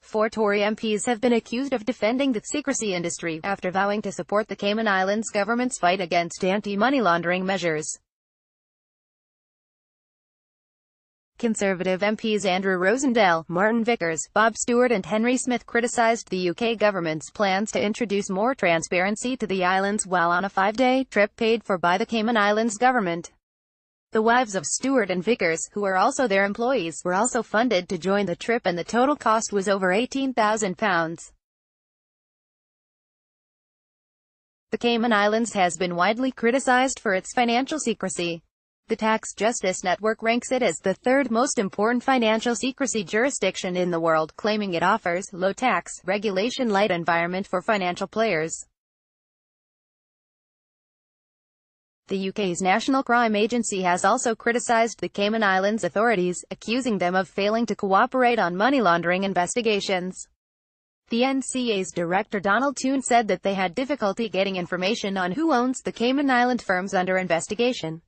Four Tory MPs have been accused of defending the secrecy industry, after vowing to support the Cayman Islands government's fight against anti-money laundering measures. Conservative MPs Andrew Rosindell, Martin Vickers, Bob Stewart and Henry Smith criticised the UK government's plans to introduce more transparency to the islands while on a 5-day trip paid for by the Cayman Islands government. The wives of Stewart and Vickers, who are also their employees, were also funded to join the trip, and the total cost was over £18,000. The Cayman Islands has been widely criticised for its financial secrecy. The Tax Justice Network ranks it as the third most important financial secrecy jurisdiction in the world, claiming it offers low-tax, regulation-light environment for financial players. The UK's National Crime Agency has also criticised the Cayman Islands authorities, accusing them of failing to cooperate on money laundering investigations. The NCA's director Donald Toone said that they had difficulty getting information on who owns the Cayman Island firms under investigation.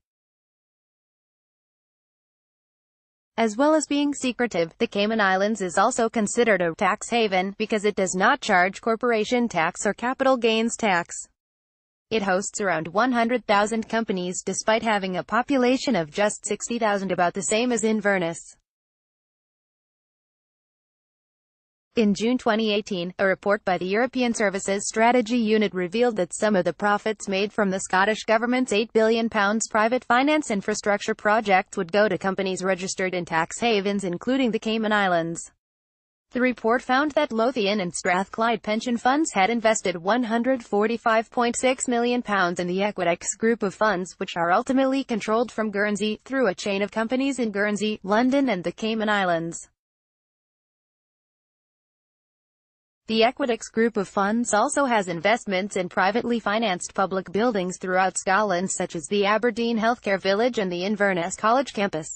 As well as being secretive, the Cayman Islands is also considered a tax haven, because it does not charge corporation tax or capital gains tax. It hosts around 100,000 companies despite having a population of just 60,000, about the same as Inverness. In June 2018, a report by the European Services Strategy Unit revealed that some of the profits made from the Scottish Government's £8 billion private finance infrastructure project would go to companies registered in tax havens, including the Cayman Islands. The report found that Lothian and Strathclyde pension funds had invested £145.6 million in the Equitex group of funds, which are ultimately controlled from Guernsey, through a chain of companies in Guernsey, London and the Cayman Islands. The Equitex group of funds also has investments in privately financed public buildings throughout Scotland, such as the Aberdeen Healthcare Village and the Inverness College campus.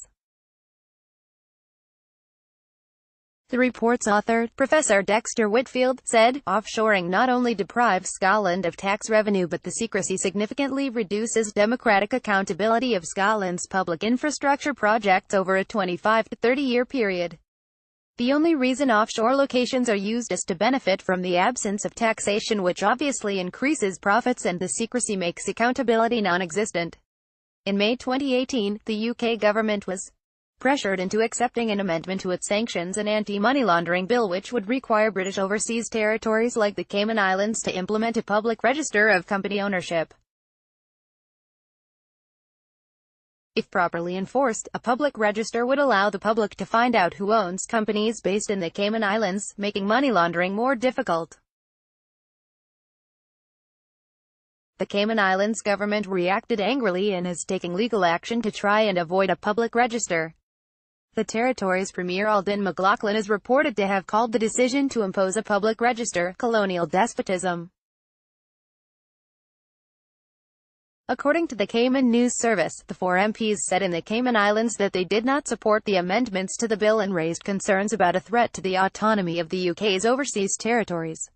The report's author, Professor Dexter Whitfield, said, "Offshoring not only deprives Scotland of tax revenue, but the secrecy significantly reduces democratic accountability of Scotland's public infrastructure projects over a 25 to 30-year period. The only reason offshore locations are used is to benefit from the absence of taxation, which obviously increases profits, and the secrecy makes accountability non-existent." In May 2018, the UK government was pressured into accepting an amendment to its Sanctions and Anti-Money Laundering Bill, which would require British overseas territories like the Cayman Islands to implement a public register of company ownership. If properly enforced, a public register would allow the public to find out who owns companies based in the Cayman Islands, making money laundering more difficult. The Cayman Islands government reacted angrily and is taking legal action to try and avoid a public register. The territory's Premier Alden McLaughlin is reported to have called the decision to impose a public register colonial despotism. According to the Cayman News Service, the four MPs said in the Cayman Islands that they did not support the amendments to the bill and raised concerns about a threat to the autonomy of the UK's overseas territories.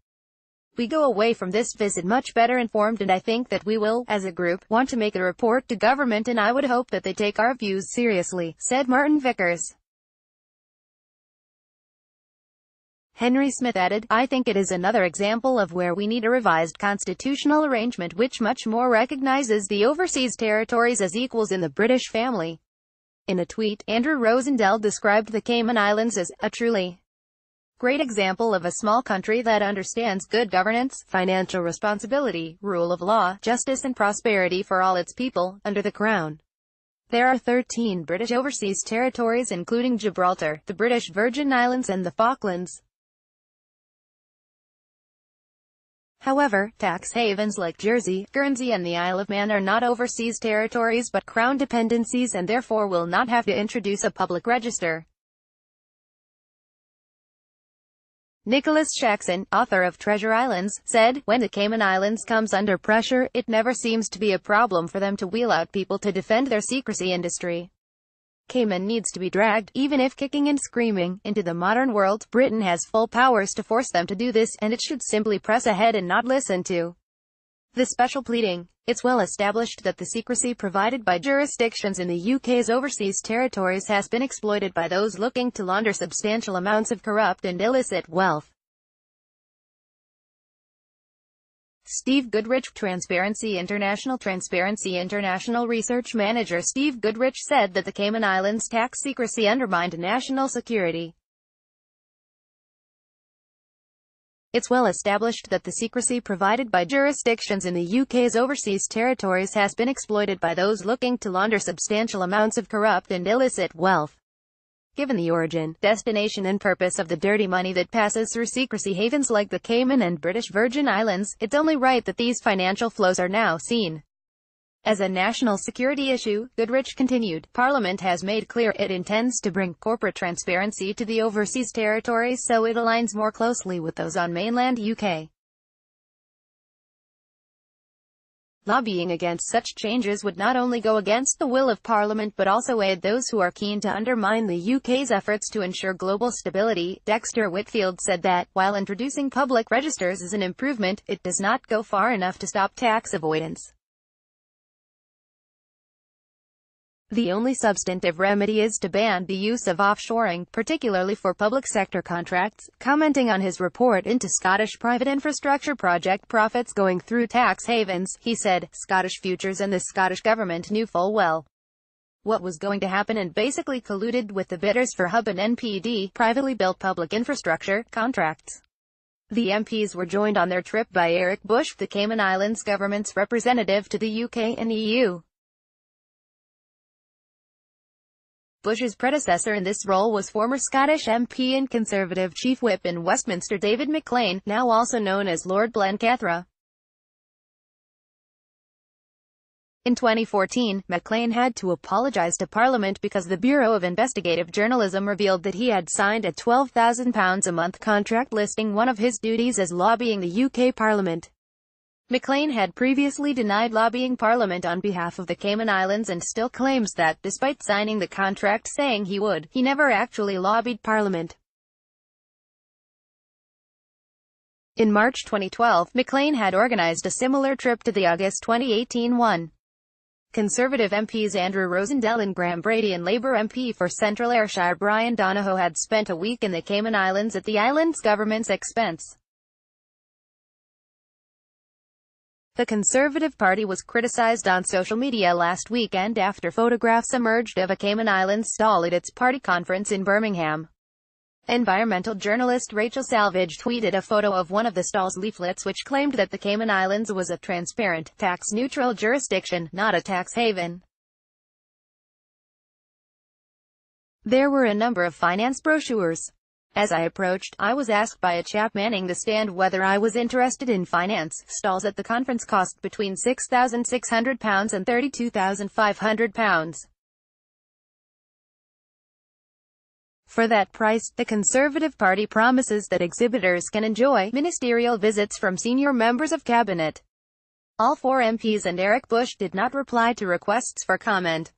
"We go away from this visit much better informed, and I think that we will, as a group, want to make a report to government, and I would hope that they take our views seriously," said Martin Vickers. Henry Smith added, "I think it is another example of where we need a revised constitutional arrangement which much more recognizes the overseas territories as equals in the British family." In a tweet, Andrew Rosindell described the Cayman Islands as a truly great example of a small country that understands good governance, financial responsibility, rule of law, justice and prosperity for all its people, under the Crown. There are 13 British overseas territories, including Gibraltar, the British Virgin Islands and the Falklands. However, tax havens like Jersey, Guernsey and the Isle of Man are not overseas territories but Crown dependencies, and therefore will not have to introduce a public register. Nicholas Shaxson, author of Treasure Islands, said, "When the Cayman Islands comes under pressure, it never seems to be a problem for them to wheel out people to defend their secrecy industry. Cayman needs to be dragged, even if kicking and screaming, into the modern world. Britain has full powers to force them to do this, and it should simply press ahead and not listen to the special pleading." It's well established that the secrecy provided by jurisdictions in the UK's overseas territories has been exploited by those looking to launder substantial amounts of corrupt and illicit wealth. Steve Goodrich, Transparency International research manager Steve Goodrich said that the Cayman Islands tax secrecy undermined national security. It's well established that the secrecy provided by jurisdictions in the UK's overseas territories has been exploited by those looking to launder substantial amounts of corrupt and illicit wealth. Given the origin, destination and purpose of the dirty money that passes through secrecy havens like the Cayman and British Virgin Islands, it's only right that these financial flows are now seen as a national security issue. Goodrich continued, Parliament has made clear it intends to bring corporate transparency to the overseas territories so it aligns more closely with those on mainland UK. Lobbying against such changes would not only go against the will of Parliament but also aid those who are keen to undermine the UK's efforts to ensure global stability. Dexter Whitfield said that, while introducing public registers is an improvement, it does not go far enough to stop tax avoidance. The only substantive remedy is to ban the use of offshoring, particularly for public sector contracts. Commenting on his report into Scottish private infrastructure project profits going through tax havens, he said, Scottish Futures and the Scottish Government knew full well what was going to happen and basically colluded with the bidders for Hub and NPD, privately built public infrastructure, contracts. The MPs were joined on their trip by Eric Bush, the Cayman Islands Government's representative to the UK and EU. Bush's predecessor in this role was former Scottish MP and Conservative Chief Whip in Westminster David McLean, now also known as Lord Blencathra. In 2014, McLean had to apologise to Parliament because the Bureau of Investigative Journalism revealed that he had signed a £12,000 a month contract listing one of his duties as lobbying the UK Parliament. McLean had previously denied lobbying Parliament on behalf of the Cayman Islands and still claims that, despite signing the contract saying he would, he never actually lobbied Parliament. In March 2012, McLean had organised a similar trip to the August 2018 one. Conservative MPs Andrew Rosindell and Graham Brady and Labour MP for Central Ayrshire Brian Donohoe had spent a week in the Cayman Islands at the island's government's expense. The Conservative Party was criticised on social media last weekend after photographs emerged of a Cayman Islands stall at its party conference in Birmingham. Environmental journalist Rachel Salvage tweeted a photo of one of the stall's leaflets which claimed that the Cayman Islands was a transparent, tax-neutral jurisdiction, not a tax haven. There were a number of finance brochures. As I approached, I was asked by a chap manning the stand whether I was interested in finance. Stalls at the conference cost between £6,600 and £32,500. For that price, the Conservative Party promises that exhibitors can enjoy ministerial visits from senior members of cabinet. All four MPs and Eric Bush did not reply to requests for comment.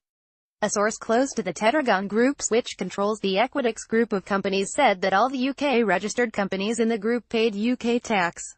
A source close to the Tetragon Group, which controls the Equitix group of companies, said that all the UK-registered companies in the group paid UK tax.